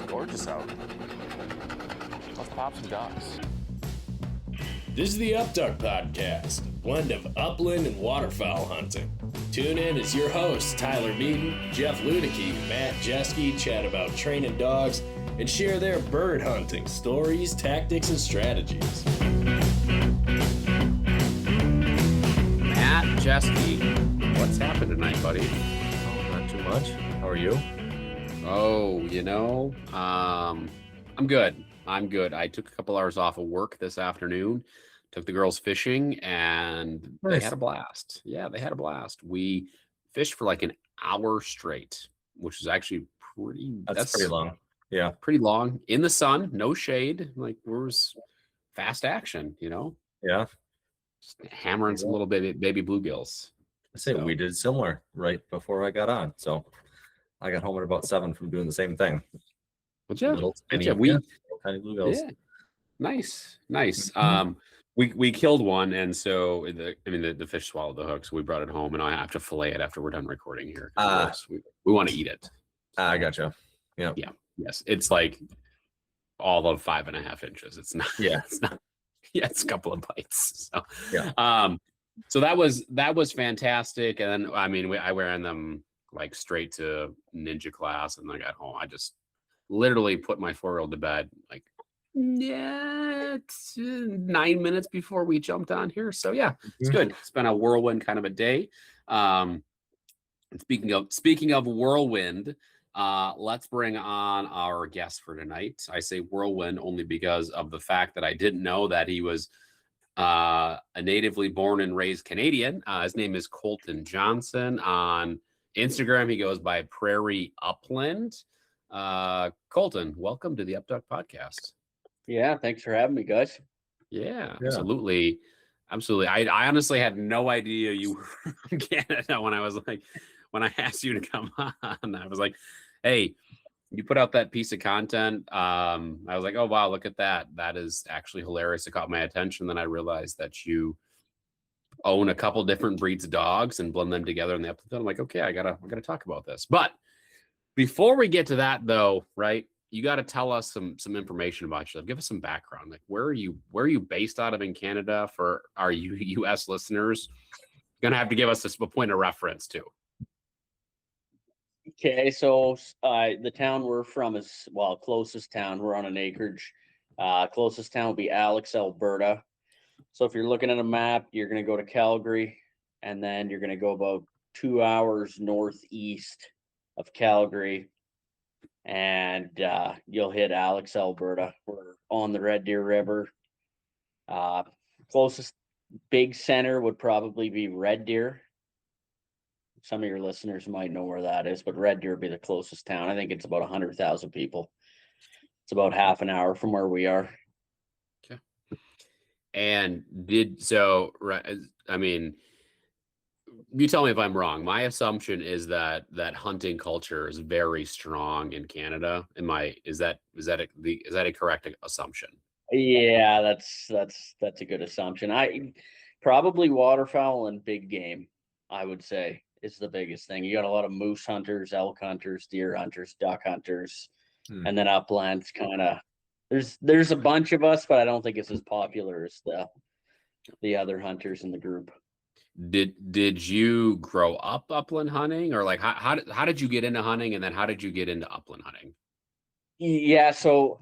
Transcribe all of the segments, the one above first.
gorgeous out. Let's pop some ducks. This is the Upduck Podcast, a blend of upland and waterfowl hunting. Tune in as your hosts, Tyler Beaton, Jeff Ludicky, Matt Jeske, chat about training dogs and share their bird hunting stories, tactics, and strategies. Matt Jeske, what's happened tonight, buddy? Oh, not too much. How are you? Oh, I'm good. I took a couple hours off of work this afternoon, took the girls fishing, and They had a blast. Yeah, they had a blast. We fished for like an hour straight, which is actually That's pretty long. Yeah. Pretty long in the sun, no shade. Like, there was fast action, Yeah. Just hammering some little baby bluegills. We did similar right before I got on. So I got home at about 7 from doing the same thing. Tiny bluegills. Yeah. Nice. Mm-hmm. We killed one, and so the fish swallowed the hook, so we brought it home, and I have to fillet it after we're done recording here. We want to eat it. I gotcha. Yeah. Yes. It's like all of 5.5 inches. It's not. Yeah. It's not. Yeah, it's a couple of bites. So yeah. So that was fantastic, and then I ran them like straight to ninja class, and then I got home. I just literally put my 4-year-old to bed like 9 minutes before we jumped on here. So yeah, it's good. It's been a whirlwind kind of a day. Speaking of whirlwind, let's bring on our guest for tonight. I say whirlwind only because of the fact that I didn't know that he was a natively born and raised Canadian. His name is Colton Johnson. On Instagram, he goes by Prairie Upland. Colton, welcome to the Upduck Podcast. Yeah, thanks for having me, guys. Yeah. Absolutely. I honestly had no idea you were from Canada when I asked you to come on. I was like, hey, you put out that piece of content. I was like, oh wow, look at that. That is actually hilarious. It caught my attention. Then I realized that you own a couple different breeds of dogs and blend them together in the episode. I'm like, okay, I gotta talk about this. But before we get to that, though, right? You got to tell us some information about yourself. Give us some background. Like, where are you based out of in Canada? For our U.S. listeners, you're gonna have to give us a point of reference too. Okay, so the town we're from is closest town. We're on an acreage. Closest town will be Alex, Alberta. So if you're looking at a map, you're gonna go to Calgary, and then you're gonna go about 2 hours northeast of Calgary, and you'll hit Alex, Alberta. We're on the Red Deer River. Closest big center would probably be Red Deer. Some of your listeners might know where that is, but Red Deer would be the closest town. I think it's about 100,000 people. It's about half an hour from where we are. Okay. And you tell me if I'm wrong. My assumption is that hunting culture is very strong in Canada. Is that a correct assumption? Yeah, that's a good assumption. I probably waterfowl and big game, I would say, is the biggest thing. You got a lot of moose hunters, elk hunters, deer hunters, duck hunters, and then uplands kind of. There's a bunch of us, but I don't think it's as popular as the other hunters in the group. Did you grow up upland hunting, or like how did you get into hunting, and then how did you get into upland hunting? Yeah, so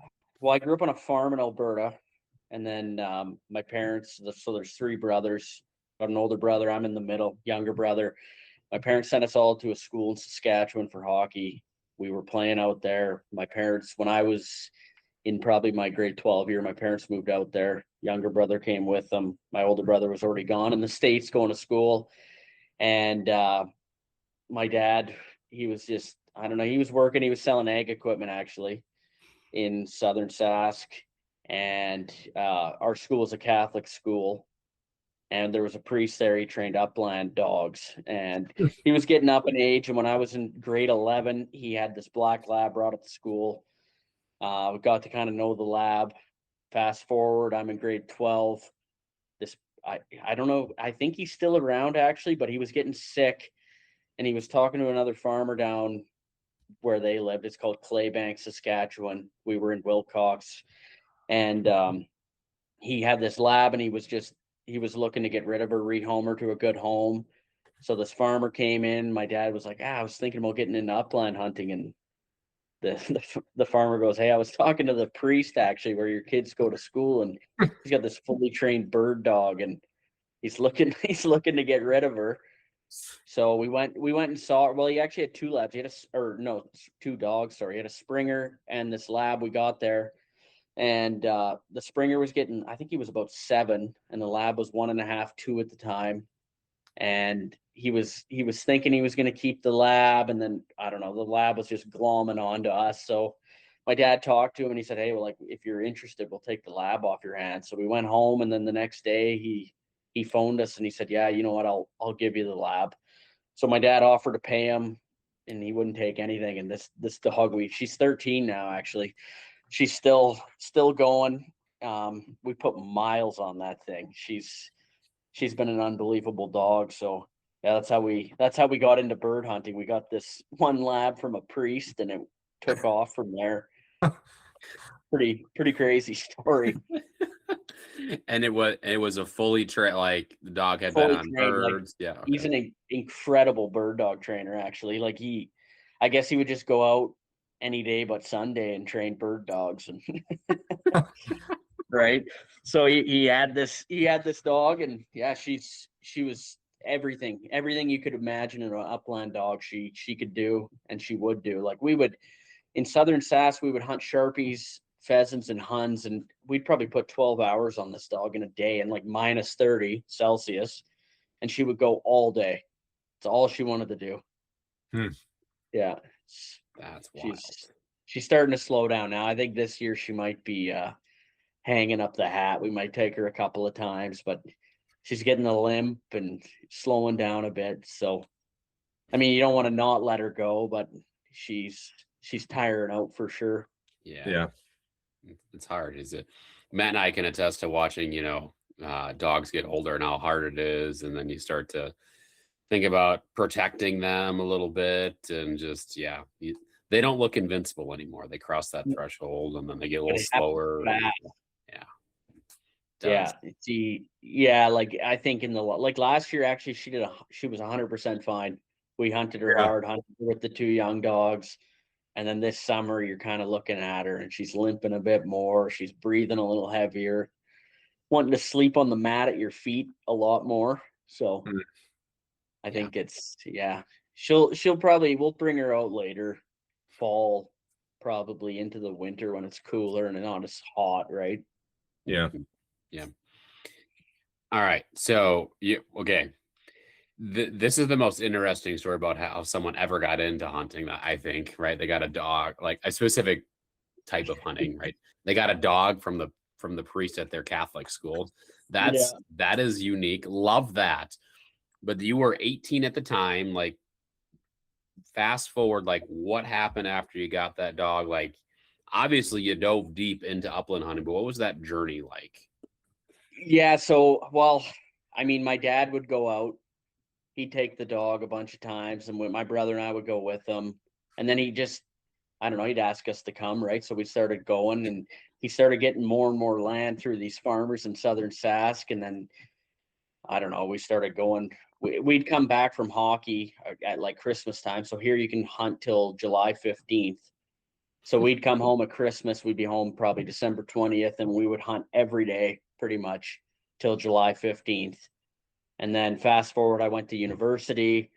I grew up on a farm in Alberta, and then my parents. So there's 3 brothers. Got an older brother. I'm in the middle, younger brother. My parents sent us all to a school in Saskatchewan for hockey. We were playing out there. My parents, when I was in probably my grade 12 year, my parents moved out there. Younger brother came with them. My older brother was already gone in the States going to school. And my dad, he was just, I don't know, he was working, he was selling ag equipment actually in southern Sask. And our school is a Catholic school. And there was a priest there, he trained upland dogs. And he was getting up in age. And when I was in grade 11, he had this black lab brought at the school. We got to kind of know the lab. Fast forward, I'm in grade 12. I don't know, I think he's still around actually, but he was getting sick, and he was talking to another farmer down where they lived. It's called Claybank, Saskatchewan. We were in Wilcox, and he had this lab, and he was looking to get rid of her, rehome her to a good home. So this farmer came in. My dad was like, I was thinking about getting into upland hunting, and the farmer goes, hey, I was talking to the priest actually, where your kids go to school, and he's got this fully trained bird dog, and he's looking to get rid of her. So we went and saw. Well, he actually had two labs. He had two dogs. Sorry, he had a Springer and this lab. We got there, and the Springer was getting, I think he was about 7, and the lab was 1.5, 2 at the time. And he was thinking he was going to keep the lab, and then I don't know, the lab was just glomming on to us. So my dad talked to him, and he said, hey, well, like, if you're interested, we'll take the lab off your hands. So we went home, and then the next day he phoned us, and he said, yeah, you know what, I'll give you the lab. So my dad offered to pay him, and he wouldn't take anything. And this dog, she's 13 now, actually. She's still going. We put miles on that thing. She's been an unbelievable dog. So yeah, that's how we got into bird hunting. We got this one lab from a priest, and it took off from there. Pretty crazy story. And it was a fully trained, like the dog had Fully been on trained, like, birds. Yeah. He's an incredible bird dog trainer, actually. Like I guess he would just go out any day but Sunday and train bird dogs, and right. So he had this dog, and yeah, she was everything you could imagine in an upland dog. She could do, and she would do. Like, we would, in southern Sask, we would hunt Sharpies, pheasants, and Huns, and we'd probably put 12 hours on this dog in a day, and like minus 30 Celsius, and she would go all day. It's all she wanted to do. Yeah, That's wild. She's starting to slow down now. I think this year she might be hanging up the hat. We might take her a couple of times, but she's getting a limp and slowing down a bit. So, I mean, you don't want to not let her go, but she's tiring out for sure. Yeah. It's hard, is it? Matt and I can attest to watching, dogs get older and how hard it is. And then you start to think about protecting them a little bit, and just, they don't look invincible anymore. They cross that threshold, and then they get a little slower. Like, I think last year, actually, she was 100% fine. We hunted her hard, hunted her with the 2 young dogs. And then this summer, you're kind of looking at her, and she's limping a bit more. She's breathing a little heavier, wanting to sleep on the mat at your feet a lot more. So I think we'll bring her out later, fall, probably into the winter when it's cooler and not as hot, right? Yeah. All right. So okay. This is the most interesting story about how someone ever got into hunting, I think, right? They got a dog, like a specific type of hunting, right? They got a dog from the priest at their Catholic school. That is unique. Love that. But you were 18 at the time. Like, fast forward, like, what happened after you got that dog? Like, obviously you dove deep into upland hunting, but what was that journey like? Yeah. So, well, I mean, my dad would go out. He'd take the dog a bunch of times, and my brother and I would go with him. And then he'd ask us to come, right? So we started going, and he started getting more and more land through these farmers in southern Sask. And then, I don't know, we started going. We'd come back from hockey at like Christmas time. So here you can hunt till July 15th. So we'd come home at Christmas. We'd be home probably December 20th, and we would hunt every day pretty much till July 15th. And then fast forward, I went to university.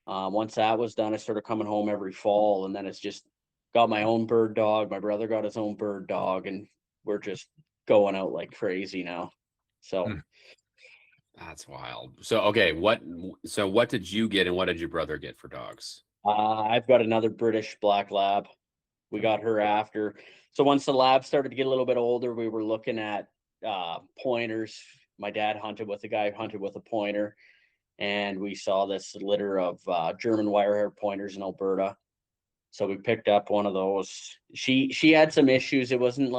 Once that was done, I started coming home every fall, and then it's just got my own bird dog. My brother got his own bird dog, and we're just going out like crazy now. So that's wild. So, okay, what did you get, and what did your brother get for dogs? I've got another British black lab. We got her after. So once the lab started to get a little bit older, we were looking at pointers. My dad hunted with a pointer, and we saw this litter of German Wirehaired pointers in Alberta. So we picked up one of those. She had some issues. It wasn't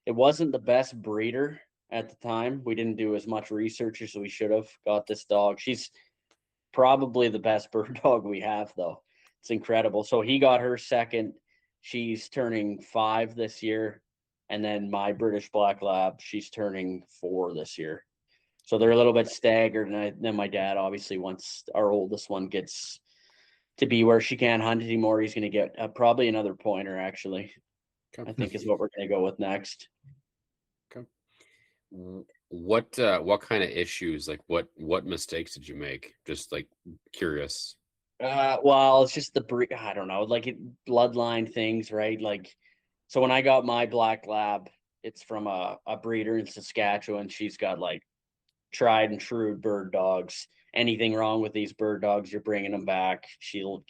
the best breeder at the time. We didn't do as much research as we should have. Got this dog. She's probably the best bird dog we have, though. It's incredible. So he got her second. She's turning 5 this year. And then my British Black Lab, she's turning 4 this year. So they're a little bit staggered. And then my dad, obviously, once our oldest one gets to be where she can't hunt anymore, he's going to get probably another pointer, actually. Okay. I think is what we're going to go with next. Okay. What kind of issues, like what mistakes did you make? Just like curious. Well, it's just I don't know, like bloodline things, right? Like, so when I got my Black Lab, it's from a breeder in Saskatchewan. She's got like tried and true bird dogs. Anything wrong with these bird dogs, you're bringing them back. She'll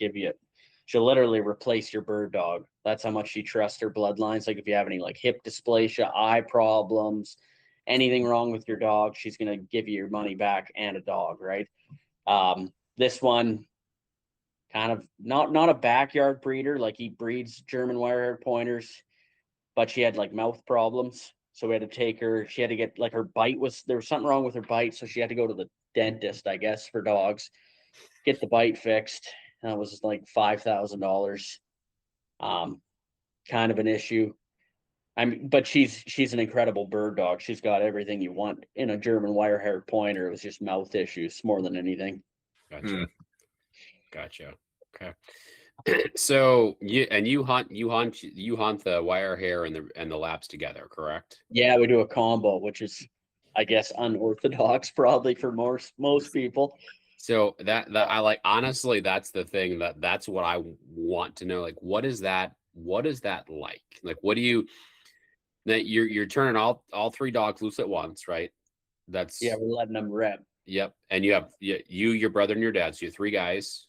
literally replace your bird dog. That's how much she trusts her bloodlines. Like if you have any like hip dysplasia, eye problems, anything wrong with your dog, she's going to give you your money back and a dog, right? This one, kind of not a backyard breeder, like he breeds German Wirehaired pointers, but she had like mouth problems. So we had to take her, she had to get like there was something wrong with her bite. So she had to go to the dentist, I guess, for dogs, get the bite fixed. That was like $5,000. Kind of an issue. But she's an incredible bird dog. She's got everything you want in a German Wirehaired pointer. It was just mouth issues more than anything. Gotcha. Okay. So you hunt the wire hair and the laps together, correct? Yeah, we do a combo, which is, I guess, unorthodox probably for most people. So that I like, honestly, that's the thing that's what I want to know. Like, what is that like? Like, what do you that you're turning all 3 dogs loose at once, right? That's we're letting them rep. Yep. And you have your brother and your dad, so you have 3 guys.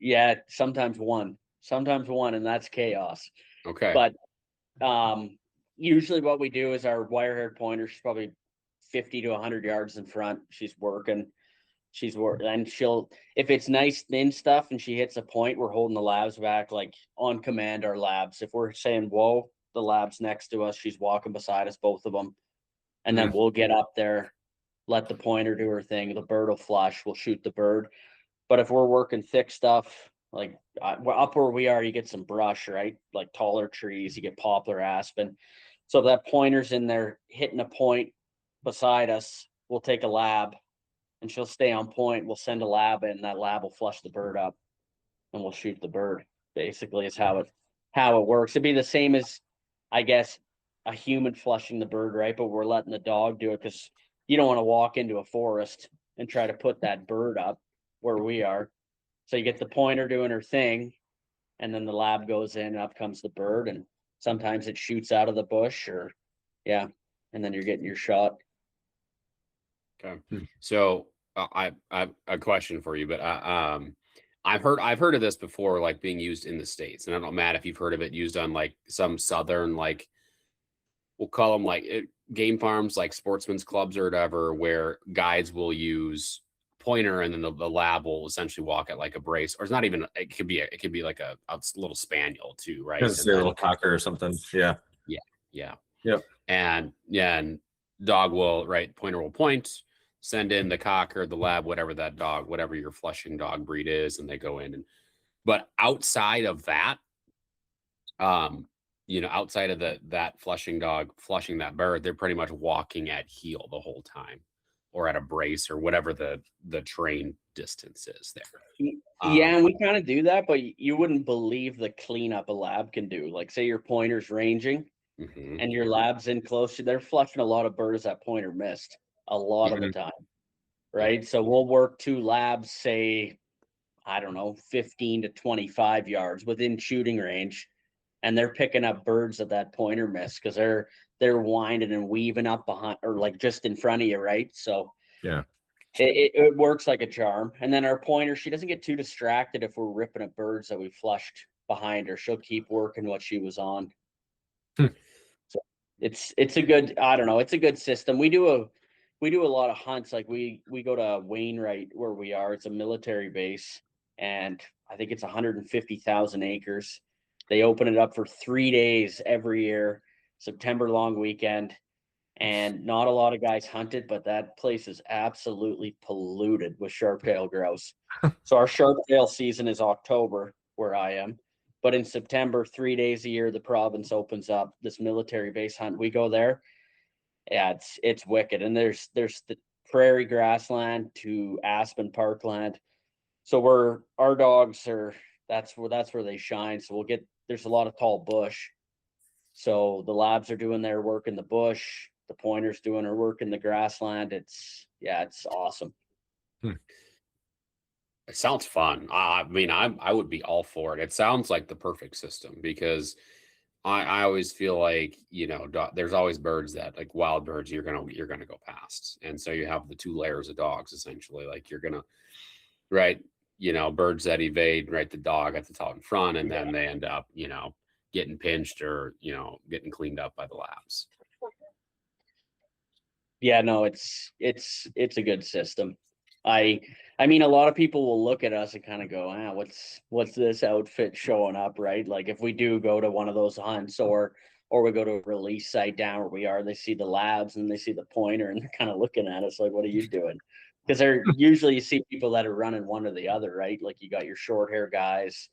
Yeah, sometimes one, and that's chaos. Okay. But usually what we do is our wire-haired pointer, she's probably 50 to 100 yards in front. She's working, and if it's nice thin stuff and she hits a point, we're holding the labs back, like on command. Our labs, if we're saying whoa, the lab's next to us, she's walking beside us, both of them, and then we'll get up there, let the pointer do her thing. The bird will flush, we'll shoot the bird. But if we're working thick stuff, like up where we are, you get some brush, right? Like taller trees, you get poplar, aspen. So if that pointer's in there hitting a point beside us, we'll take a lab and she'll stay on point. We'll send a lab in, that lab will flush the bird up and we'll shoot the bird. Basically is how it works. It'd be the same as, I guess, a human flushing the bird, right? But we're letting the dog do it because you don't want to walk into a forest and try to put that bird up where we are. So you get the pointer doing her thing, and then the lab goes in, and up comes the bird, and sometimes it shoots out of the bush, and then you're getting your shot. Okay. So I have a question for you, but I've heard of this before, like being used in the States, and I don't know, Matt, if you've heard of it used on like some southern, like we'll call them like game farms, like sportsmen's clubs or whatever, where guides will use pointer and then the lab will essentially walk at like a brace, or it's not even, it could be like a little spaniel too, right? It's a little cocker or something. Yeah. Yep. And dog will, right, pointer will point, send in the cocker, the lab, whatever your flushing dog breed is, and they go in. But outside of that, outside of that flushing dog flushing that bird, they're pretty much walking at heel the whole time, or at a brace, or whatever the train distance is there. Yeah, and we kind of do that, but you wouldn't believe the cleanup a lab can do. Like, say your pointer's ranging and your lab's in close, they're flushing a lot of birds that pointer missed a lot of the time, right? So we'll work 2 labs, say, I don't know, 15 to 25 yards within shooting range, and they're picking up birds that pointer missed because they're winding and weaving up behind, or like just in front of you, right? So yeah, it works like a charm. And then our pointer, she doesn't get too distracted if we're ripping at birds that we flushed behind her. She'll keep working what she was on. So it's a good, I don't know, it's a good system. We do a lot of hunts. Like we go to Wainwright where we are. It's a military base, and I think it's 150,000 acres. They open it up for 3 days every year, September long weekend, and not a lot of guys hunt it, but that place is absolutely polluted with sharp-tailed grouse. So our sharp-tail season is October where I am, but in September, 3 days a year, the province opens up this military base hunt. We go there. Yeah, it's wicked. And there's the prairie grassland to aspen parkland. So our dogs are, that's where they shine. So there's a lot of tall bush. So the labs are doing their work in the bush. The pointer's doing her work in the grassland. It's awesome. It sounds fun. I mean, I would be all for it. It sounds like the perfect system because I always feel like, there's always birds that, like wild birds, you're gonna go past, and so you have the two layers of dogs essentially. Like you're gonna, right, birds that evade, right, the dog at the top in front, and then they end up, getting pinched or getting cleaned up by the labs. Yeah, no, it's a good system. I mean, a lot of people will look at us and kind of go, what's this outfit showing up, right? Like if we do go to one of those hunts or we go to a release site down where we are, they see the labs and they see the pointer and they're kind of looking at us like, what are you doing? Because they're usually, you see people that are running one or the other, right? Like you got your short hair guys,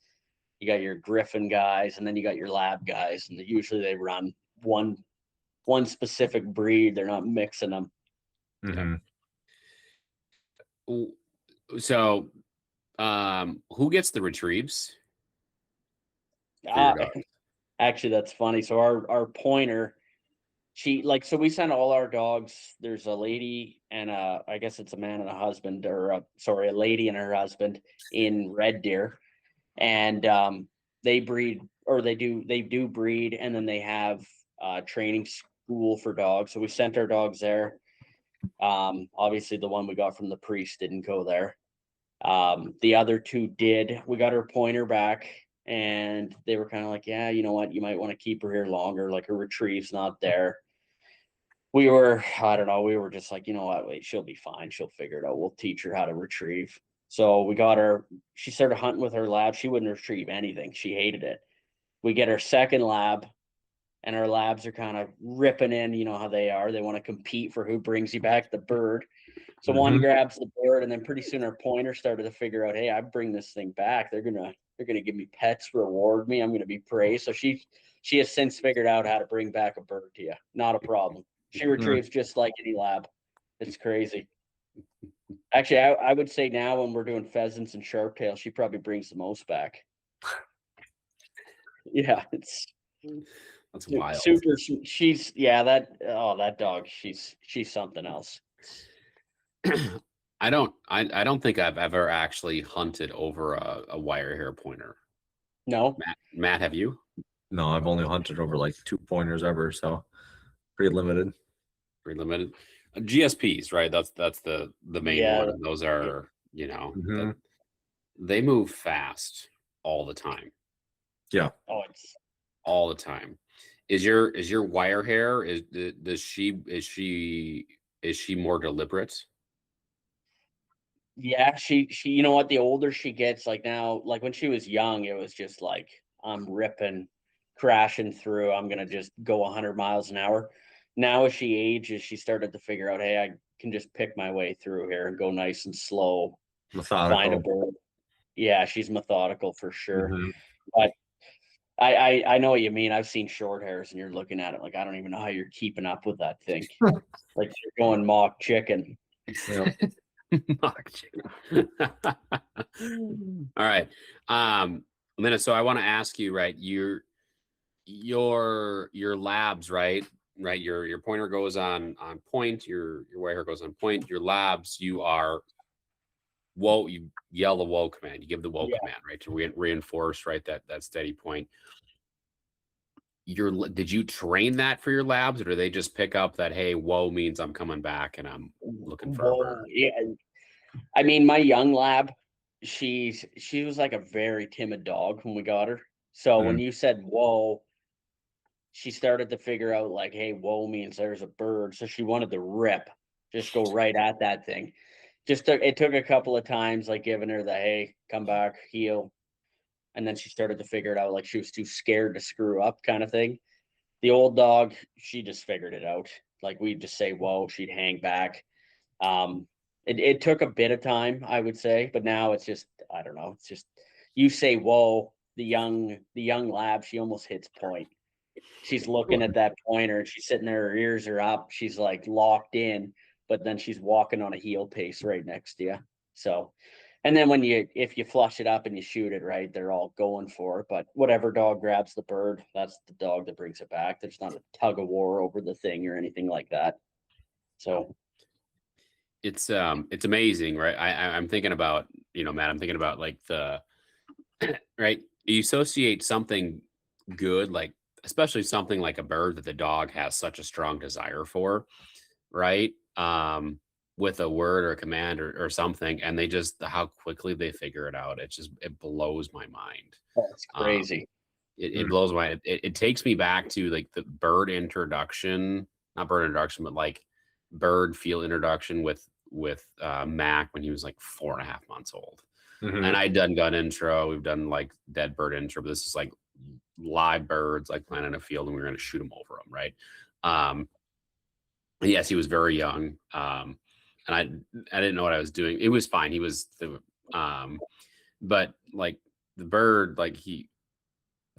you got your griffin guys, and then you got your lab guys, and usually they run one specific breed. They're not mixing them. Mm-hmm. So, who gets the retrieves? Actually, that's funny. So our pointer, so we send all our dogs. There's a lady and I guess it's a man and a husband, or a lady and her husband in Red Deer, and they breed, or they do breed, and then they have training school for dogs. So we sent our dogs there. Obviously the one we got from the priest didn't go there. The other two did. We got her pointer back and they were kind of like, yeah, you know what, you might want to keep her here longer. Like her retrieve's not there. We were just like, you know what, wait, she'll be fine. She'll figure it out. We'll teach her how to retrieve. So we got her, she started hunting with her lab. She wouldn't retrieve anything. She hated it. We get her second lab. And our labs are kind of ripping in, you know how they are. They want to compete for who brings you back the bird. So one grabs the bird, and then pretty soon our pointer started to figure out, hey, I bring this thing back. They're gonna give me pets, reward me. I'm gonna be praised. So she has since figured out how to bring back a bird to you. Not a problem. She retrieves just like any lab. It's crazy. Actually, I would say now when we're doing pheasants and sharptail, she probably brings the most back. Yeah, that's wild. Super. That dog. She's something else. I don't think I've ever actually hunted over a wire hair pointer. No. Matt, have you? No, I've only hunted over like 2 pointers ever, so pretty limited. GSPs, right? That's the main one. And those are, they move fast all the time. Yeah. Oh, it's all the time. Is your wire hair, is she more deliberate? Yeah, she you know what, the older she gets, like now, like when she was young, it was just like, I'm ripping, crashing through, I'm gonna just go 100 miles an hour. Now as she ages, she started to figure out, hey, I can just pick my way through here and go nice and slow. Methodical. Find a bird. Yeah, she's methodical for sure. But I know what you mean. I've seen short hairs and you're looking at it like, I don't even know how you're keeping up with that thing. Like you're going mock chicken. Yeah. Mock chicken. All right. So I want to ask you, right, your labs, right, your pointer goes on point, your wire hair goes on point, your labs, you are whoa, you yell the whoa command, you give the whoa command, right, to reinforce, right, that steady point. Did you train that for your labs, or do they just pick up that, hey, whoa means I'm coming back and I'm looking for a bird? Yeah, I mean, my young lab, she was like a very timid dog when we got her. So when you said whoa, she started to figure out like, hey, whoa means there's a bird. So she wanted to rip, just go right at that thing. It took a couple of times, like giving her the, hey, come back, heel. And then she started to figure it out, like she was too scared to screw up kind of thing. The old dog, she just figured it out. like we'd just say whoa, she'd hang back. It took a bit of time, I would say, but now it's just, I don't know, it's just, you say whoa, the young lab, she almost hits point. She's looking at that pointer and she's sitting there, her ears are up, she's like locked in, but then she's walking on a heel pace right next to you. So, and then if you flush it up and you shoot it right, they're all going for it. But whatever dog grabs the bird, that's the dog that brings it back. There's not a tug of war over the thing or anything like that. So it's amazing, right? I'm thinking about, Matt, I'm thinking about like the right. You associate something good, like especially something like a bird that the dog has such a strong desire for, right? With a word or a command or something, and they just, how quickly they figure it out. It blows my mind. that's crazy. It blows my mind. It takes me back to like the bird introduction, not bird introduction, but like bird field introduction with Mac when he was like 4.5 months old. And I'd done gun intro, we've done like dead bird intro, but this is like live birds like planting a field and we were going to shoot them over them, right? Yes, he was very young. And I didn't know what I was doing. It was fine. He was the but like the bird, like the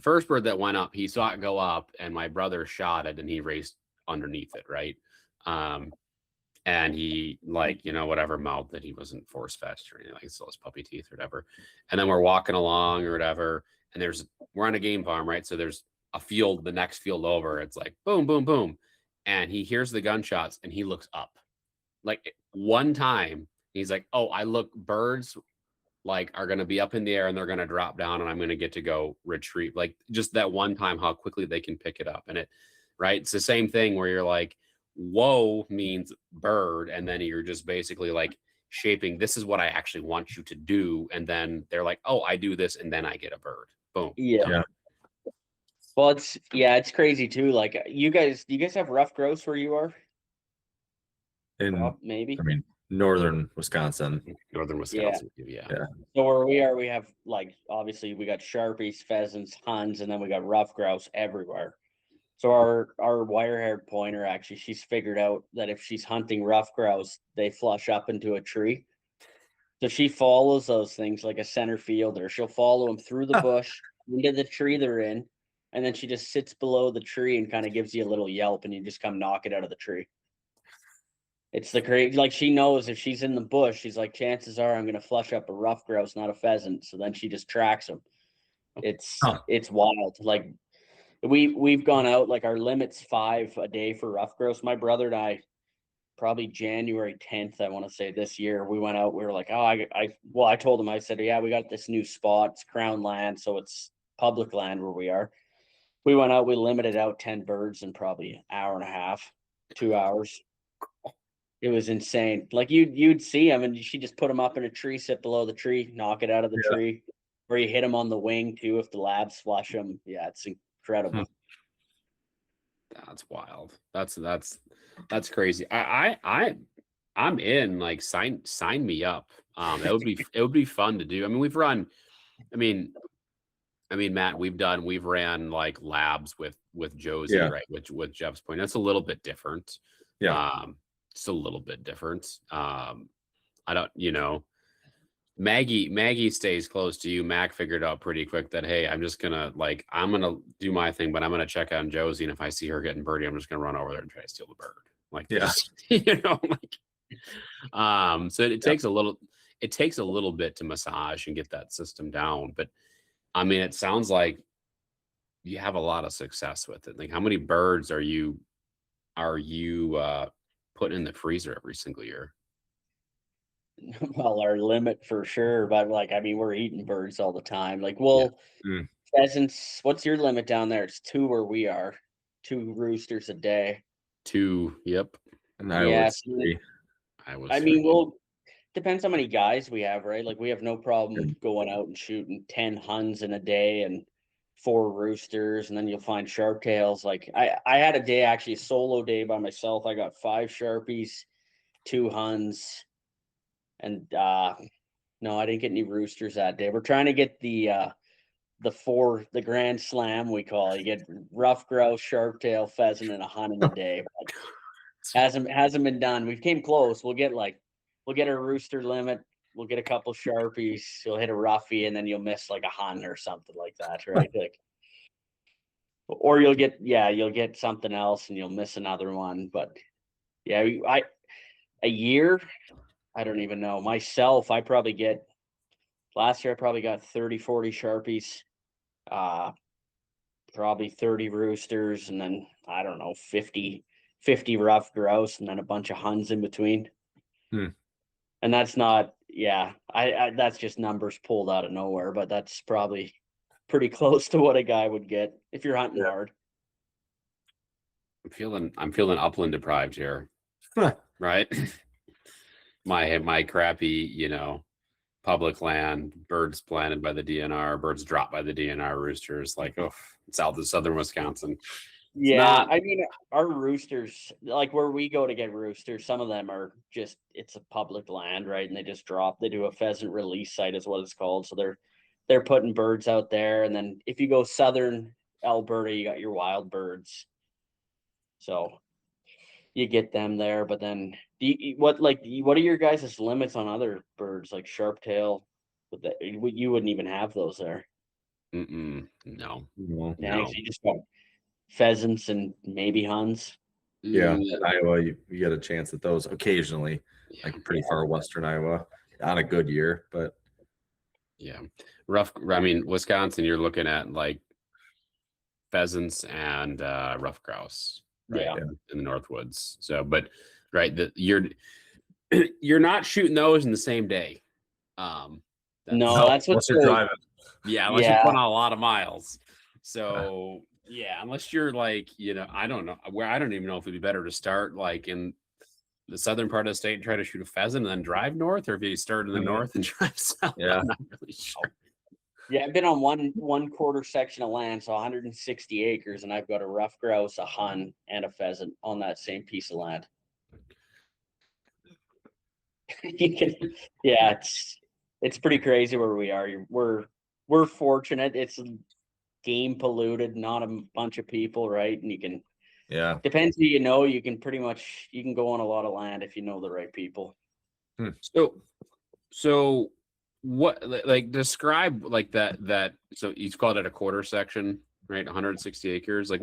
first bird that went up, he saw it go up and my brother shot it and he raced underneath it, right? And he like, whatever, mouthed that he wasn't force fetched or anything, like still his puppy teeth or whatever. And then we're walking along or whatever, and we're on a game farm, right? So there's a field, the next field over, it's like boom, boom, boom. And he hears the gunshots and he looks up. Like one time he's like, oh, I look, birds like are going to be up in the air and they're going to drop down and I'm going to get to go retrieve. Like just that one time, how quickly they can pick it up. And right. It's the same thing where you're like, whoa means bird. And then you're just basically like shaping, this is what I actually want you to do. And then they're like, oh, I do this. And then I get a bird. Boom. Yeah. Well, it's crazy too. Like do you guys have rough grouse where you are? Maybe. I mean, northern Wisconsin. Yeah. So where we are, we have like, obviously we got Sharpies, pheasants, Huns, and then we got rough grouse everywhere. So our wire-haired pointer, actually, she's figured out that if she's hunting rough grouse, they flush up into a tree. So she follows those things like a center fielder. She'll follow them through the bush into the tree they're in, and then she just sits below the tree and kind of gives you a little yelp, and you just come knock it out of the tree. It's the great, like she knows if she's in the bush, she's like, chances are I'm going to flush up a rough grouse, not a pheasant. So then she just tracks them. It's wild. Like we've gone out, like our limit's 5 a day for rough grouse. My brother and I, probably January 10th, I want to say this year, we went out, we were like, I told him, I said, yeah, we got this new spot, it's crown land. So it's public land where we are. We went out, we limited out 10 birds in probably an hour and a half, 2 hours. It was insane. Like you'd see them and she just put them up in a tree, sit below the tree, knock it out of the tree, or you hit them on the wing too if the labs flush them. Yeah, it's incredible. That's wild. That's crazy. I'm in, like sign me up. It would be fun to do. I mean, we've run, I mean, Matt, we've ran like labs with Josie, right? With Jeff's point. That's a little bit different. Yeah. It's a little bit different. I don't, Maggie stays close to you. Mac figured out pretty quick that, hey, I'm going to do my thing, but I'm going to check on Josie. And if I see her getting birdie, I'm just going to run over there and try to steal the bird. Like, so it takes a little bit to massage and get that system down. But I mean, it sounds like you have a lot of success with it. Like, how many birds are you putting in the freezer every single year? Well, our limit for sure, but like, I mean, we're eating birds all the time. Like, pheasants, what's your limit down there? It's 2 where we are, 2 roosters a day. 2, yep. And I was 3. I mean, depends how many guys we have, right? Like, we have no problem going out and shooting 10 Huns in a day and 4 roosters, and then you'll find sharp tails. Like I had a day, actually a solo day by myself. I got 5 Sharpies, 2 Huns, and no, I didn't get any roosters that day. We're trying to get the 4, the grand slam we call it. You get rough grouse, sharp tail, pheasant, and a Hun in a day. But Hasn't been done. We've came close. We'll get a rooster limit. We'll get a couple Sharpies. You'll hit a roughie, and then you'll miss like a hun or something like that, right? Like, or you'll get something else, and you'll miss another one. But yeah, a year, I don't even know. Myself, last year I probably got 30, 40 Sharpies, probably 30 roosters, and then I don't know, 50 rough grouse, and then a bunch of huns in between. And that's not, that's just numbers pulled out of nowhere, but that's probably pretty close to what a guy would get if you're hunting hard. I'm feeling upland deprived here. Right? My crappy, public land, birds planted by the DNR, birds dropped by the DNR roosters, like, south of southern Wisconsin. Yeah, I mean, our roosters, like where we go to get roosters, some of them are it's a public land, right? And they just they do a pheasant release site is what it's called. So they're putting birds out there. And then if you go southern Alberta, you got your wild birds. So you get them there. But then what are your guys' limits on other birds like sharptail? You wouldn't even have those there. No. You just got pheasants and maybe huns. Yeah, in Iowa, you get a chance at those occasionally, like pretty far western Iowa on a good year. But yeah, Wisconsin, you're looking at like pheasants and ruffed grouse, right? Yeah. In the Northwoods. So, but you're not shooting those in the same day. That's what's you're driving. Yeah, unless you're putting on a lot of miles. So yeah, unless you're like, I don't know I don't even know if it'd be better to start like in the southern part of the state and try to shoot a pheasant and then drive north, or if you start in the north and drive south. Yeah. I'm not really sure. Yeah, I've been on one quarter section of land, so 160 acres, and I've got a ruffed grouse, a hun, and a pheasant on that same piece of land. It's pretty crazy where we are. We're fortunate. It's game polluted, not a bunch of people, right? And you can, depends who you can go on a lot of land if you know the right people. So what, like, describe like that so you called it a quarter section, right? 160 acres. Like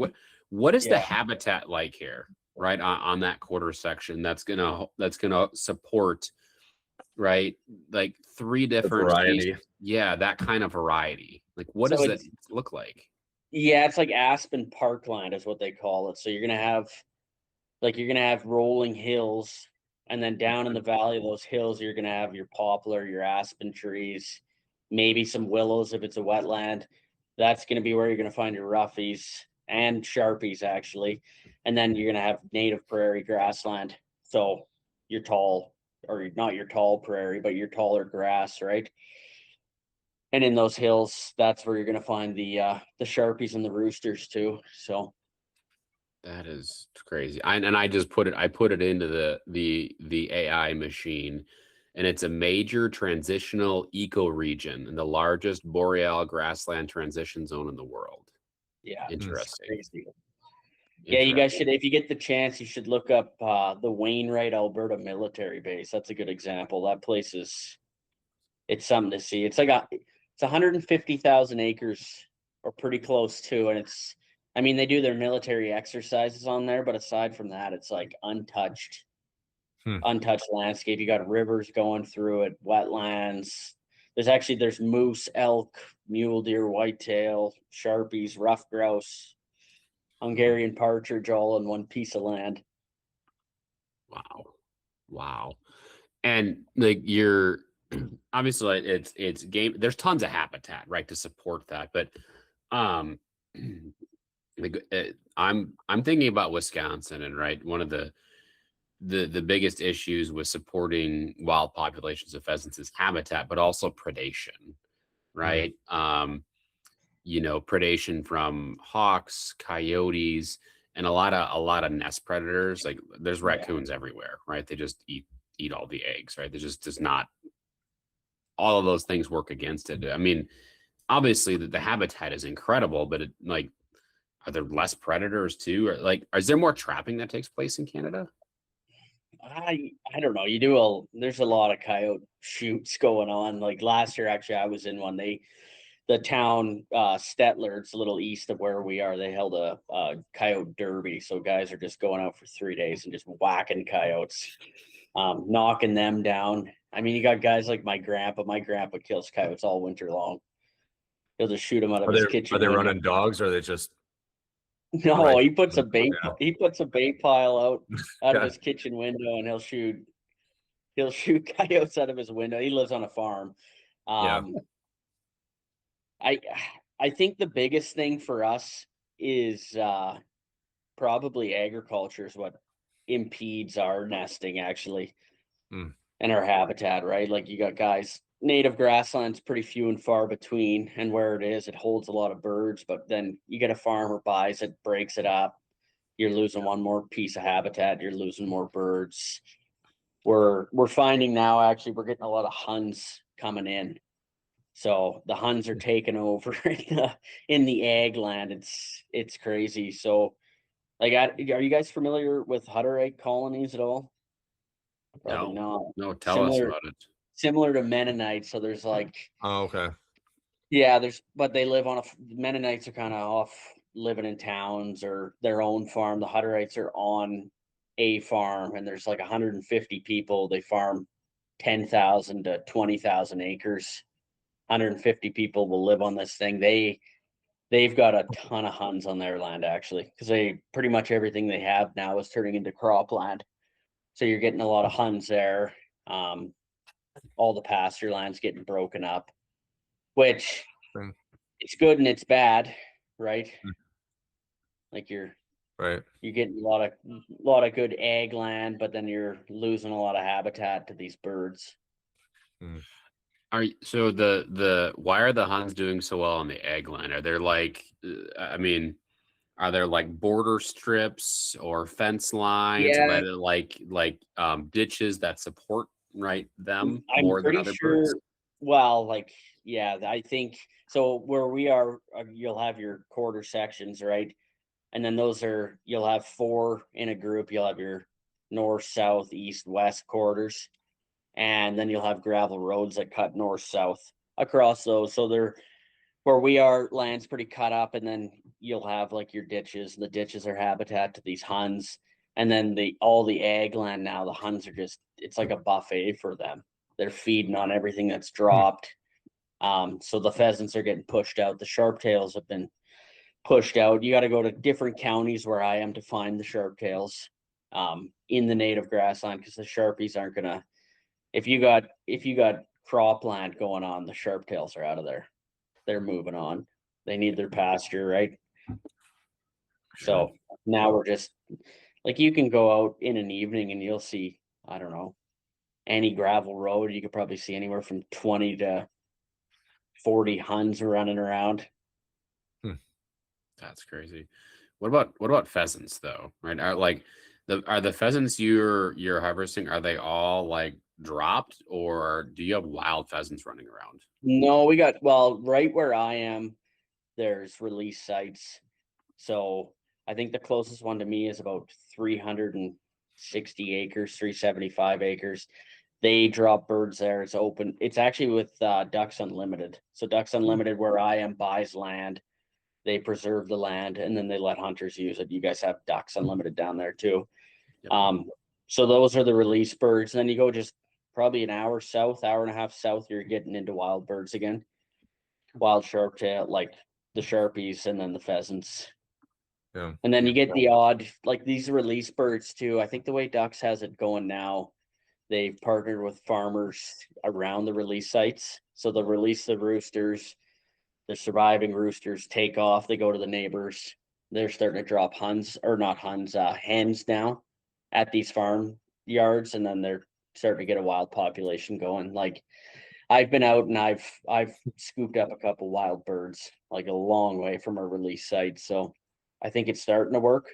what is the habitat like here, right? On that quarter section that's gonna support, right? Like 3 different variety. Yeah, that kind of variety. Like, what does that look like? Yeah, it's like aspen parkland is what they call it. So you're gonna have rolling hills, and then down in the valley of those hills, you're gonna have your poplar, your aspen trees, maybe some willows if it's a wetland. That's gonna be where you're gonna find your roughies and Sharpies, actually. And then you're gonna have native prairie grassland. So your tall, or not your tall prairie, but your taller grass, right? And in those hills, that's where you're going to find the Sharpies and the roosters too. So that is crazy. I just put it into the AI machine, and it's a major transitional ecoregion and the largest boreal grassland transition zone in the world. Yeah, interesting. Yeah, you guys should, if you get the chance, you should look up the Wainwright, Alberta military base. That's a good example. That place it's something to see. It's 150,000 acres, or pretty close to, and they do their military exercises on there, but aside from that, it's like untouched landscape. You got rivers going through it, wetlands. There's moose, elk, mule deer, whitetail, Sharpies, ruffed grouse, Hungarian partridge, all in one piece of land. Wow. And like you're obviously it's game. There's tons of habitat, right, to support that. But I'm thinking about Wisconsin, and right, one of the biggest issues with supporting wild populations of pheasants is habitat, but also predation, right? Predation from hawks, coyotes, and a lot of nest predators. Like there's raccoons everywhere, right? They just eat all the eggs, right? There just does not. All of those things work against it. I mean, obviously the habitat is incredible, but are there less predators too? Or is there more trapping that takes place in Canada? I don't know. There's a lot of coyote shoots going on. Like last year, actually, I was in one. The town Stettler, it's a little east of where we are. They held a coyote derby, so guys are just going out for 3 days and just whacking coyotes, knocking them down. I mean, you got guys like my grandpa. My grandpa kills coyotes all winter long. He'll just shoot them out of his kitchen. Are they window. running dogs, or are they just? No, Right. he puts a bait. Yeah. He puts a bait pile out of Okay. his kitchen window, and he'll shoot coyotes out of his window. He lives on a farm. Yeah. I think the biggest thing for us is probably agriculture is what impedes our nesting actually, Hmm. and our habitat. Right, like you got guys. Native grassland's pretty few and far between, and where it is, it holds a lot of birds. But then you get a farmer buys it, breaks it up. You're losing one more piece of habitat. You're losing more birds. We're finding now actually we're getting a lot of Huns coming in. So the Huns are taking over in the ag land. It's crazy. So like, are you guys familiar with Hutterite colonies at all? Probably not. No, tell us about it. Similar to Mennonites. So there's like, Oh, okay. yeah, but they live on Mennonites are kind of off living in towns or their own farm. The Hutterites are on a farm, and there's like 150 people. They farm 10,000 to 20,000 acres. 150 people will live on this thing. They've got a ton of Huns on their land actually, because they pretty much everything they have now is turning into cropland. So you're getting a lot of Huns there. All the pasture land's getting broken up, which it's good and it's bad, right? Like you're getting a lot of good ag land, but then you're losing a lot of habitat to these birds. So why are the Huns doing so well on the ag land? Are there like, are there like border strips or fence lines? Yeah. That are like ditches that support them I'm more than pretty other sure. birds? Well, like, yeah, I think so. Where we are, you'll have your quarter sections, right? And then you'll have 4 in a group. You'll have your north, south, east, west quarters. And then you'll have gravel roads that cut north, south across those. So where we are, land's pretty cut up. And then you'll have like your ditches. The ditches are habitat to these Huns. And then all the ag land now, the Huns are it's like a buffet for them. They're feeding on everything that's dropped. So the pheasants are getting pushed out. The sharptails have been pushed out. You got to go to different counties where I am to find the sharptails in the native grassland, because the sharpies aren't gonna. If you got cropland going on, the sharptails are out of there. They're moving on. They need their pasture, right? So now we're just like, you can go out in an evening and you'll see, I don't know, any gravel road, you could probably see anywhere from 20 to 40 Huns running around. That's crazy. What about pheasants though? Right? Are the pheasants you're harvesting, are they all like dropped, or do you have wild pheasants running around? No, right where I am, there's release sites. So I think the closest one to me is about 360 acres, 375 acres. They drop birds there. It's open. It's actually with Ducks Unlimited. So Ducks Unlimited, where I am, buys land. They preserve the land, and then they let hunters use it. You guys have Ducks Unlimited down there too. Yep. So those are the release birds. And then you go just probably an hour and a half south, you're getting into wild birds again. Wild sharptail, like the Sharpies, and then the pheasants. Yeah. And then you get the odd, like these release birds too. I think the way Ducks has it going now, they've partnered with farmers around the release sites. So they'll release the roosters. The surviving roosters take off. They go to the neighbors. They're starting to drop hens now at these farm yards, and then they're starting to get a wild population going. Like I've been out and I've scooped up a couple wild birds, like a long way from our release site. So I think it's starting to work.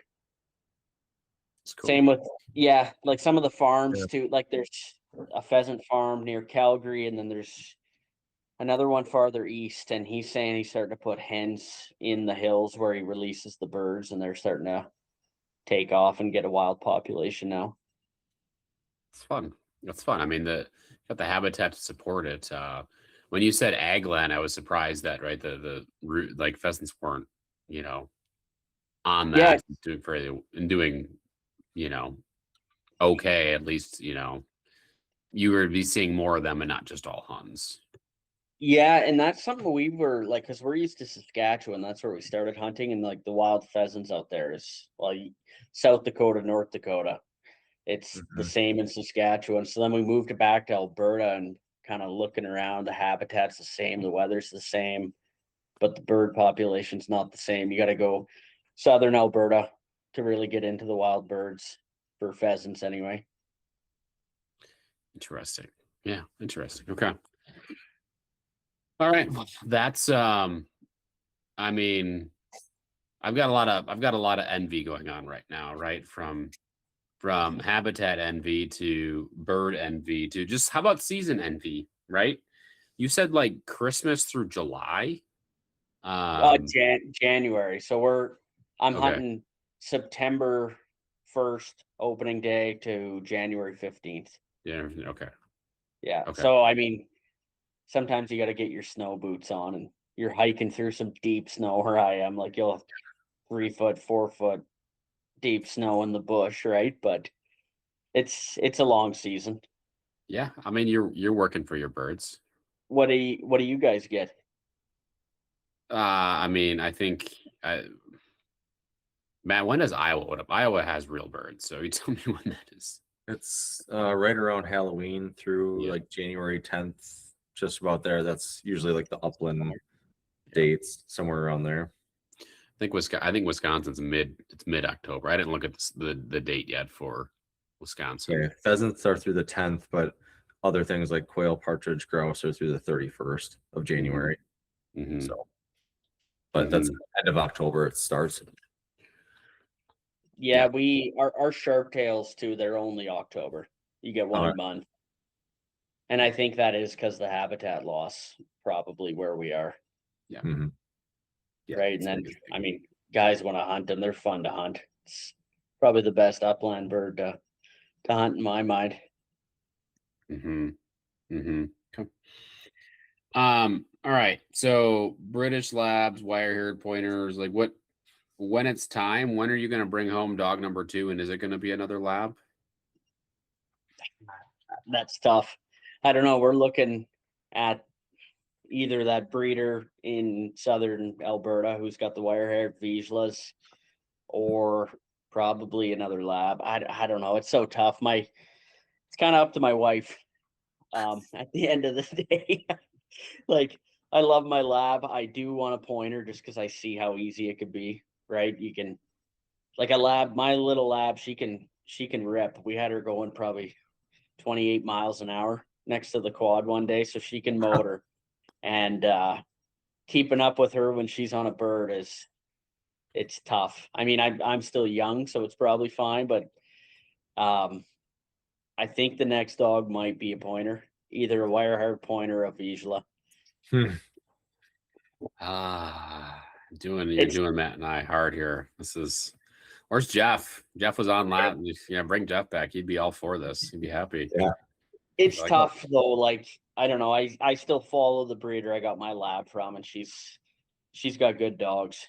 Cool. Same with, like some of the farms too. Like there's a pheasant farm near Calgary, and then there's another one farther east, and he's saying he's starting to put hens in the hills where he releases the birds, and they're starting to take off and get a wild population now. It's fun. That's fun. I mean, got the habitat to support it. When you said ag land, I was surprised that the like pheasants weren't, on Yeah, that doing okay. At least you would be seeing more of them and not just all Huns. yeah, and that's something we were like, because we're used to Saskatchewan. That's where we started hunting, and like the wild pheasants out there is South Dakota, North Dakota. It's the same in Saskatchewan. So then we moved back to Alberta and kind of looking around. The habitat's the same, the weather's the same, but the bird population's not the same. You got to go southern Alberta to really get into the wild birds for pheasants, anyway. Interesting. Yeah, interesting. Okay. All right. That's I mean, I've got a lot of envy going on right now, right? From habitat envy to bird envy to just how about season envy, right? You said like Christmas through July. January. So I'm Okay. hunting September 1st opening day to January 15th. Yeah. Okay. Yeah. Okay. So I mean, sometimes you got to get your snow boots on, and you're hiking through some deep snow where I am. Like you'll have 3 foot, 4 foot deep snow in the bush, right? But it's a long season. Yeah. I mean, you're working for your birds. What do you guys get? I mean, I think Matt, when does Iowa open up? Iowa has real birds, so you tell me when that is. It's right around Halloween through Yeah. like January 10th, just about there. That's usually like the Upland dates, somewhere around there. I think Wisconsin's mid October. I didn't look at the date yet for Wisconsin. Yeah, pheasants are through the 10th, but other things like quail, partridge, grouse are through the 31st of January. Mm-hmm. So, but that's end of October it starts. Yeah, our sharp tails too, they're only October. You get 1 month. And I think that is because the habitat loss, probably where we are. Yeah. Mm-hmm. Yeah. Right. And then I mean, guys want to hunt them, they're fun to hunt. It's probably the best upland bird to hunt in my mind. Mm-hmm. Mm-hmm. Okay. All right. So British labs, wire-haired pointers, like when it's time, when are you going to bring home dog number 2? And is it going to be another lab? That's tough. I don't know. We're looking at either that breeder in southern Alberta who's got the wire-haired Vizslas, or probably another lab. I don't know. It's so tough. It's kind of up to my wife. At the end of the day, like I love my lab. I do want a pointer just because I see how easy it could be. Right? You can, like a lab. My little lab, she can rip. We had her going probably 28 miles an hour next to the quad one day, so she can motor. And keeping up with her when she's on a bird it's tough. I mean, I'm still young, so it's probably fine, but I think the next dog might be a pointer, either a Wirehaired pointer or a Vizsla. You're doing Matt and I hard here. Where's Jeff? Jeff was on lap. Yeah, bring Jeff back. He'd be all for this. He'd be happy. Yeah. It's tough though. Like, I don't know. I still follow the breeder I got my lab from, and she's got good dogs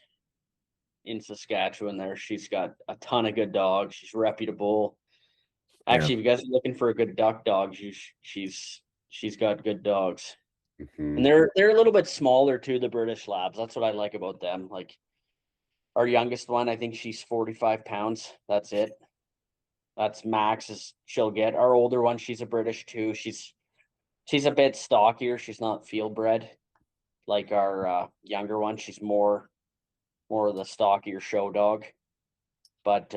in Saskatchewan there. She's got a ton of good dogs. She's reputable. Actually, if you guys are looking for a good duck dog, she's got good dogs. Mm-hmm. And they're a little bit smaller too, the British labs. That's what I like about them. Like our youngest one, I think she's 45 pounds. That's it. That's max as she'll get. Our older one, she's a British too. She's a bit stockier. She's not field bred like our younger one. She's more of the stockier show dog. But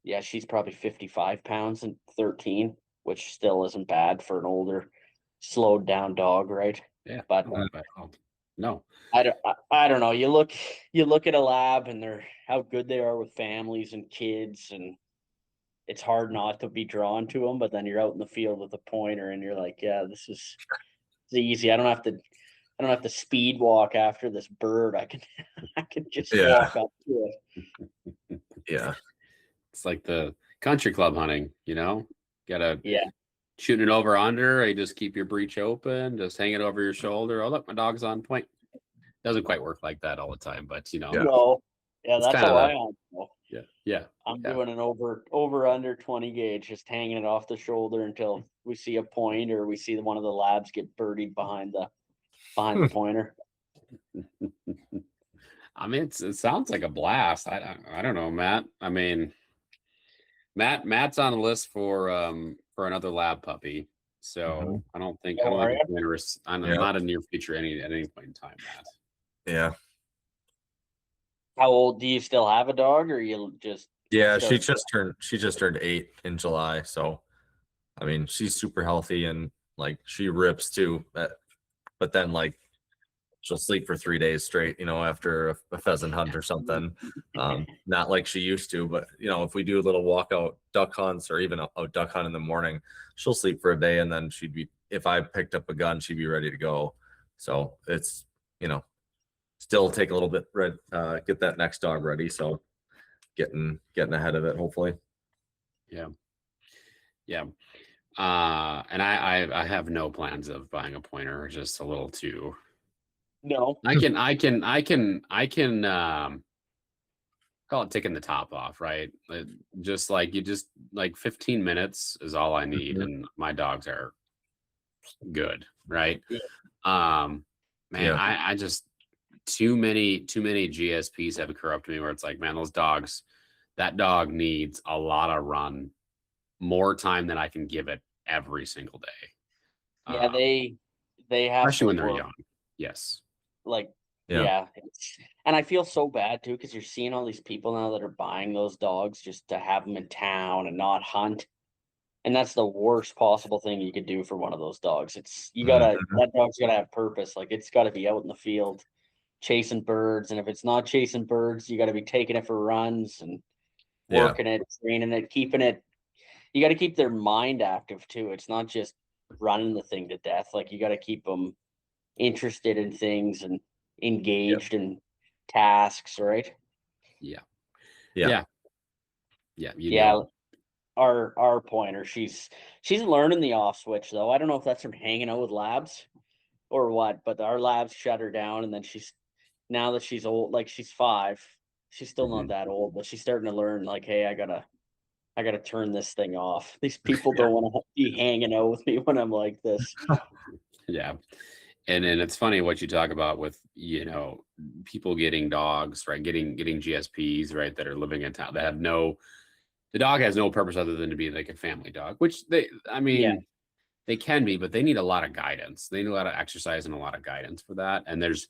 yeah, she's probably 55 pounds and 13, which still isn't bad for an older, slowed down dog, right? Yeah, but no, I don't know. You look at a lab and how good they are with families and kids, and it's hard not to be drawn to them. But then you're out in the field with a pointer, and you're like, yeah, this is easy. I don't have to speed walk after this bird. I can just walk up to it. Yeah. It's like the country club hunting, gotta shooting it over under, or you just keep your breech open, just hang it over your shoulder. Oh, look, my dog's on point. Doesn't quite work like that all the time, but you know. Yeah. No. Yeah, It's that's kind how of I a- am. Yeah. I'm Yeah. doing an over under 20 gauge, just hanging it off the shoulder until we see a point or we see one of the labs get birdied behind the pointer. I mean, it sounds like a blast. I don't know, Matt. I mean, Matt's on the list for another lab puppy. So I don't think Oh, are it's generous. I'm Yeah. not a near future at any point in time, Matt. Yeah. How old do you still have a dog, or you just? Yeah, So- she just turned 8 in July. So I mean, she's super healthy and like she rips too. But then like she'll sleep for 3 days straight, after a pheasant hunt or something. Not like she used to, but if we do little walkout duck hunts or even a duck hunt in the morning, she'll sleep for a day and then if I picked up a gun, she'd be ready to go. So it's, still take a little bit, get that next dog ready. So getting ahead of it, hopefully. Yeah. And I have no plans of buying a pointer. Just a little too. No. I can call it taking the top off, right? Just like 15 minutes is all I need, and my dogs are good, right? Yeah. Man, Yeah. I just too many GSPs have corrupted me where it's like, man, that dog needs a lot of run, more time than I can give it every single day. Yeah, they have especially when they're work. young. Yes. Like, Yeah. and I feel so bad too, because you're seeing all these people now that are buying those dogs just to have them in town and not hunt. And that's the worst possible thing you could do for one of those dogs. That dog's gotta have purpose. Like, it's gotta be out in the field chasing birds. And if it's not chasing birds, you gotta be taking it for runs and working it, training it, keeping it. You gotta keep their mind active too. It's not just running the thing to death. Like, you gotta keep them interested in things and engaged in tasks, right? Yeah. Yeah. Yeah. Our pointer, she's learning the off switch though. I don't know if that's from hanging out with labs or what, but our labs shut her down, and then now that she's old, like she's 5, she's still not that old, but she's starting to learn like, hey, I gotta turn this thing off. These people don't want to be hanging out with me when I'm like this. Yeah. And then it's funny what you talk about with, people getting dogs, right? Getting GSPs, right? That are living in town that have the dog has no purpose other than to be like a family dog, which they can be, but they need a lot of guidance. They need a lot of exercise and a lot of guidance for that. And there's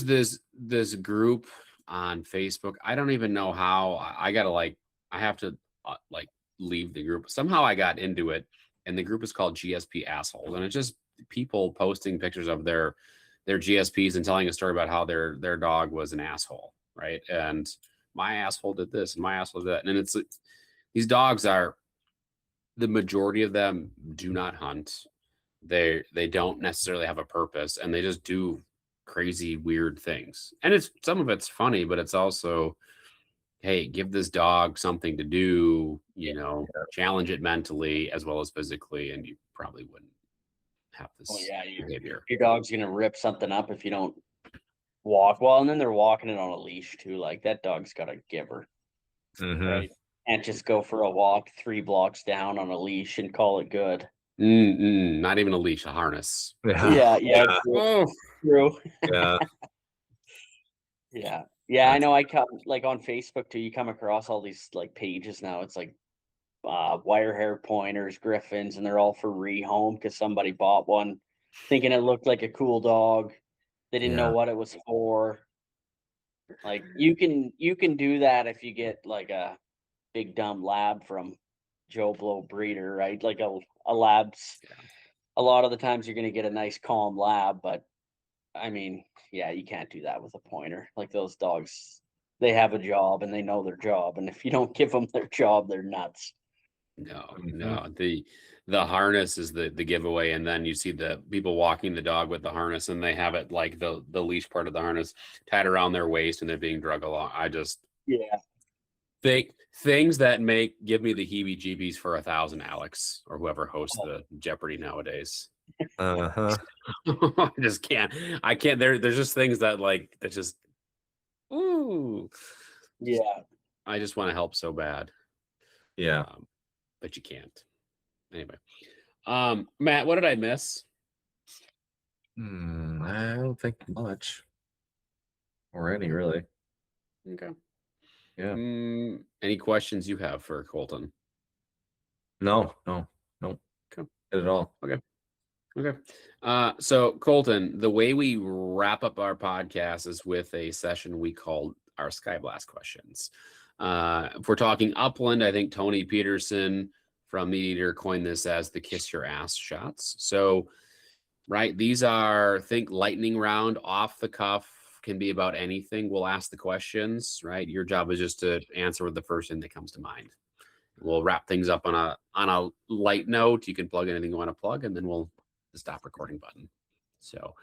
this group on Facebook. I don't even know how I have to leave the group. Somehow I got into it, and the group is called GSP Assholes, and it's just people posting pictures of their GSPs and telling a story about how their dog was an asshole, right? And my asshole did this, and my asshole did that, and it's these dogs are, the majority of them do not hunt. They don't necessarily have a purpose, and they just do crazy weird things. And some of it's funny, but it's also, hey, give this dog something to do, challenge it mentally as well as physically, and you probably wouldn't have this behavior. Your dog's gonna rip something up if you don't walk well, and then they're walking it on a leash too. Like, that dog's got a giver, right? Can't just go for a walk 3 blocks down on a leash and call it good. Not even a leash, a harness. Yeah. True. Yeah. Yeah. I know. I come like on Facebook too. You come across all these like pages now. It's like Wirehaired pointers, griffins, and they're all for rehome because somebody bought one thinking it looked like a cool dog. They didn't know what it was for. Like, you can do that if you get like a big dumb lab from Joe Blow breeder, right? Like a lab's. A lot of the times you're going to get a nice calm lab, but I mean, you can't do that with a pointer. Like, those dogs, they have a job and they know their job, and if you don't give them their job, they're nuts. No. The harness is the giveaway, and then you see the people walking the dog with the harness, and they have it like the leash part of the harness tied around their waist, and they're being dragged along. Things that give me the heebie-jeebies for 1,000, Alex, or whoever hosts the Jeopardy nowadays. Uh-huh. I just can't. I can't. There's just things that that just. Ooh. Yeah. I just want to help so bad. Yeah. But you can't. Anyway, Matt, what did I miss? I don't think much. Or any, really. Okay. Yeah. Any questions you have for Colton? No. Okay. Not at all. Okay. So Colton, the way we wrap up our podcast is with a session we call our Sky Blast questions. If we're talking Upland, I think Tony Peterson from Meat Eater coined this as the kiss your ass shots. So, right, these are, think lightning round, off the cuff, can be about anything. We'll ask the questions, right? Your job is just to answer with the first thing that comes to mind. We'll wrap things up on a light note. You can plug anything you want to plug, and then we'll the stop recording button. So,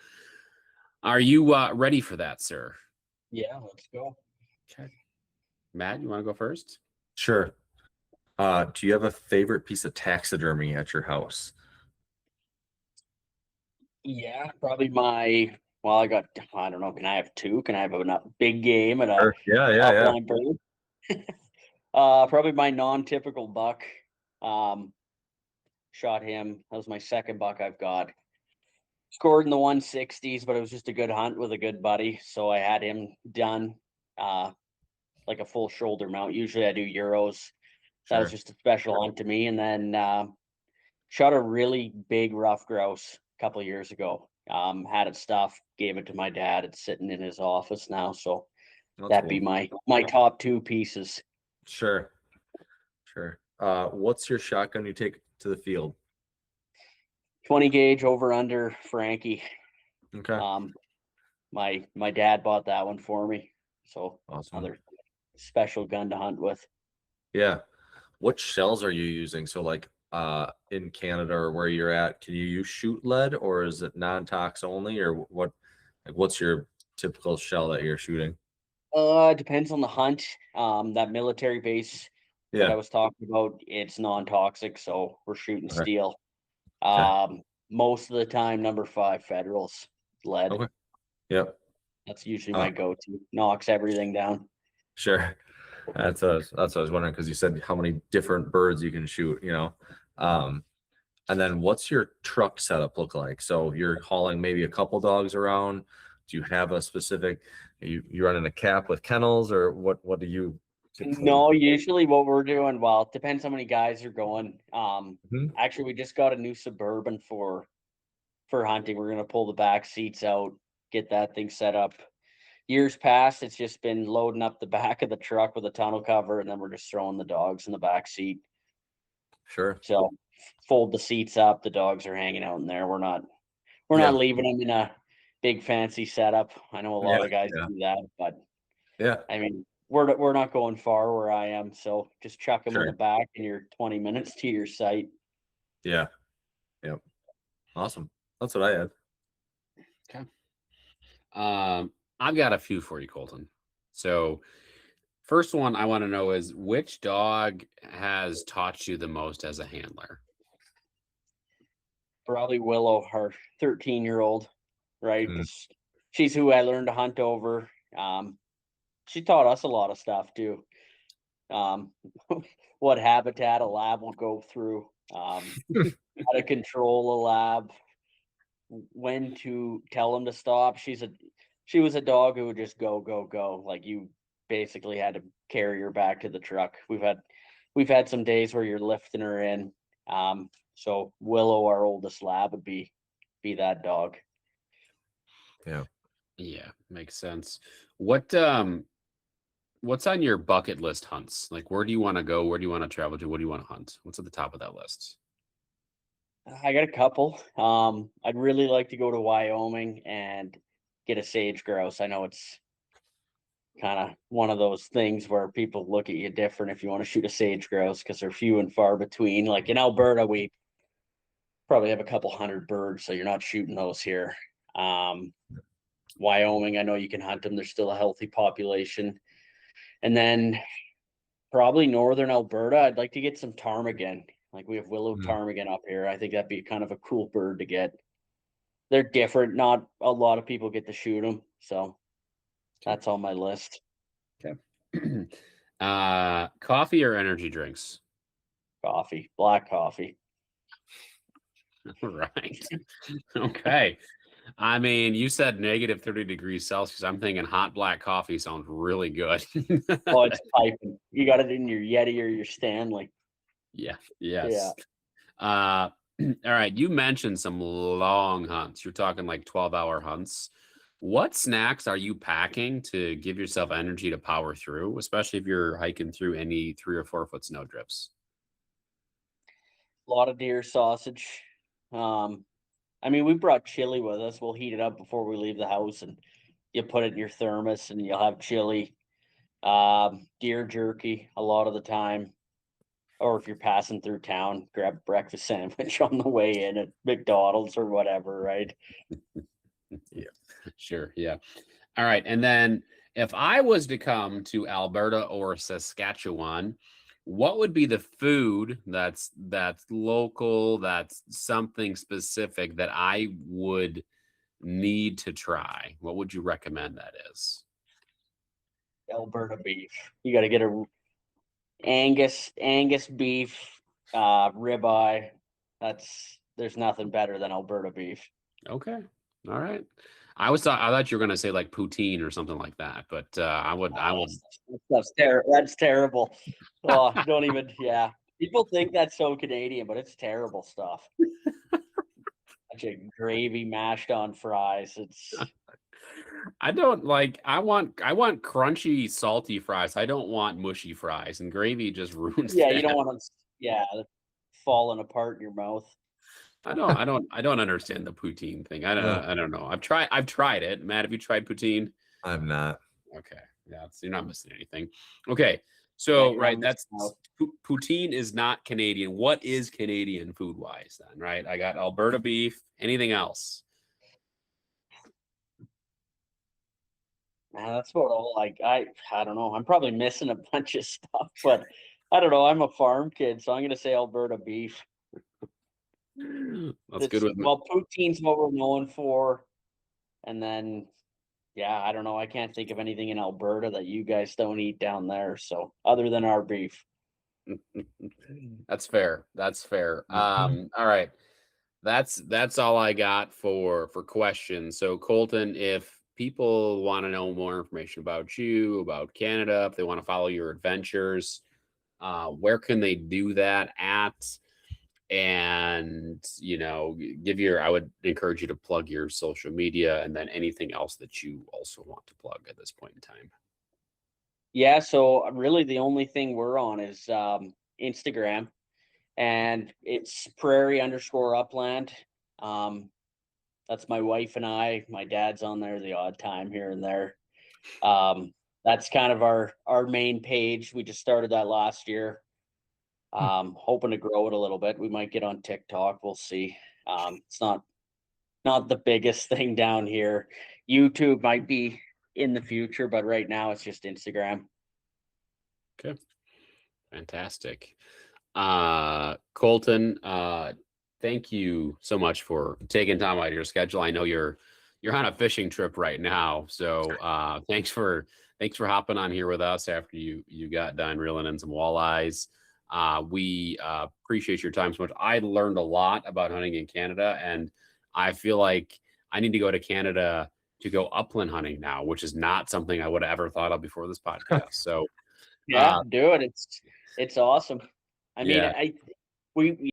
are you ready for that, sir? Yeah, let's go. Okay. Matt, you want to go first? Sure. Do you have a favorite piece of taxidermy at your house? Yeah, probably I don't know, can I have two? Can I have a big game and a Sure. Yeah. upland bird? Probably my non-typical buck. Shot him. That was my second buck I've got. Scored in the 160s, but it was just a good hunt with a good buddy. So I had him done like a full shoulder mount. Usually I do Euros. That was just a special hunt to me. And then shot a really big rough grouse a couple of years ago. Had it stuffed, gave it to my dad. It's sitting in his office now. So that'd be my top two pieces. Sure. What's your shotgun you take to the field? 20 gauge over under Frankie. Okay. My dad bought that one for me. So Awesome. another special gun to hunt with. Yeah. What shells are you using? So like in Canada or where you're at, can you use shoot lead, or is it non-tox only, or what? Like, what's your typical shell that you're shooting? Depends on the hunt. That military base that I was talking about, it's non-toxic, so we're shooting steel. Most of the time, number 5 Federals lead. Okay. Yep. That's usually my go-to. Knocks everything down. Sure. That's what I was wondering, because you said how many different birds you can shoot, and then what's your truck setup look like? So you're hauling maybe a couple dogs around. Do you have a specific, you running a cap with kennels, or what do you typically? No, usually what we're doing, well, it depends how many guys are going. Actually, we just got a new Suburban for hunting. We're gonna pull the back seats out, get that thing set up. Years past, it's just been loading up the back of the truck with a tonneau cover, and then we're just throwing the dogs in the back seat. Sure. So fold the seats up, the dogs are hanging out in there. We're not leaving them in a big fancy setup. I know a lot of guys do that, but I mean, we're not going far where I am, so just chuck them in the back and you're 20 minutes to your site. Yeah. Yep. Awesome. That's what I had. Okay. I've got a few for you, Colton. So first one I want to know is, which dog has taught you the most as a handler? Probably Willow, our 13-year-old, right? She's who I learned to hunt over. She taught us a lot of stuff too. What habitat a lab will go through, how to control a lab, when to tell them to stop. She was a dog who would just go. Like, you basically had to carry her back to the truck. We've had some days where you're lifting her in. So Willow, our oldest lab, would be that dog. Yeah, makes sense. What's on your bucket list hunts? Like, where do you want to go? Where do you want to travel to? What do you want to hunt? What's at the top of that list? I got a couple. I'd really like to go to Wyoming and get a sage grouse. I know it's kind of one of those things where people look at you different if you want to shoot a sage grouse, because they're few and far between. Like in Alberta, we probably have a couple hundred birds, so you're not shooting those here. Wyoming, I know you can hunt them. There's still a healthy population. And then Probably northern Alberta. I'd like to get some ptarmigan. Like we have willow Mm. ptarmigan up here. I think that'd be kind of a cool bird to get. They're different. Not a lot of people get to shoot them, so that's on my list. Coffee or energy drinks? Coffee, black coffee. Right. Okay. I mean, you said negative 30 degrees Celsius. I'm thinking hot black coffee sounds really good. Oh, it's piping. You got it in your Yeti or your Stanley. Yeah. Yes. All right. You mentioned some long hunts. You're talking like 12-hour hunts. What snacks are you packing to give yourself energy to power through, especially if you're hiking through any 3 or 4 foot snow drifts? A lot of deer sausage. I mean, we brought chili with us. We'll heat it up before we leave the house, and you put it in your thermos, and you'll have chili. Deer jerky a lot of the time. Or if you're passing through town, grab a breakfast sandwich on the way in at McDonald's or whatever, right? Yeah, sure. Yeah. All right. And then if I was to come to Alberta or Saskatchewan, what would be the food that's local, that's something specific that I would need to try? What would you recommend that is? Alberta beef. You got to get a Angus beef, ribeye. There's nothing better than Alberta beef. Okay. All right. I thought you were gonna say like poutine or something like that, but I would. That's terrible. Oh, don't even. Yeah, people think that's so Canadian, but it's terrible stuff. Actually, gravy mashed on fries. It's. I don't like. I want crunchy, salty fries. I don't want mushy fries, and gravy just ruins. Yeah, that. you don't want them. Yeah, falling apart in your mouth. I don't understand the poutine thing. I don't know. I've tried it. Matt, have you tried poutine? I'm not. Okay. Yeah, so you're not missing anything. Okay. So Yeah, right, that's poutine is not Canadian. What is Canadian food wise then? Right. I got Alberta beef. Anything else? Man, that's what all like. I don't know. I'm probably missing a bunch of stuff, but I don't know. I'm a farm kid, so I'm gonna say Alberta beef. That's good with me. Well, poutine's what we're known for, and then yeah, I don't know. I can't think of anything in Alberta that you guys don't eat down there. So other than our beef. That's fair. All right. That's all I got for questions. So Colton, if people want to know more information about you, about Canada, if they want to follow your adventures, where can they do that at? And I would encourage you to plug your social media and then anything else that you also want to plug at this point in time. Yeah, so really the only thing we're on is Instagram, and it's Prairie_Upland. That's my wife and I. My dad's on there the odd time here and there. That's kind of our main page. We just started that last year. Hoping to grow it a little bit. We might get on TikTok. We'll see. It's not the biggest thing down here. YouTube might be in the future, but right now it's just Instagram. Okay. Fantastic. Colton, thank you so much for taking time out of your schedule. I know you're on a fishing trip right now. So thanks for hopping on here with us after you got done reeling in some walleyes. We appreciate your time so much. I learned a lot about hunting in Canada, and I feel like I need to go to Canada to go upland hunting now, which is not something I would have ever thought of before this podcast. So yeah, do it. It's awesome. I mean, yeah. we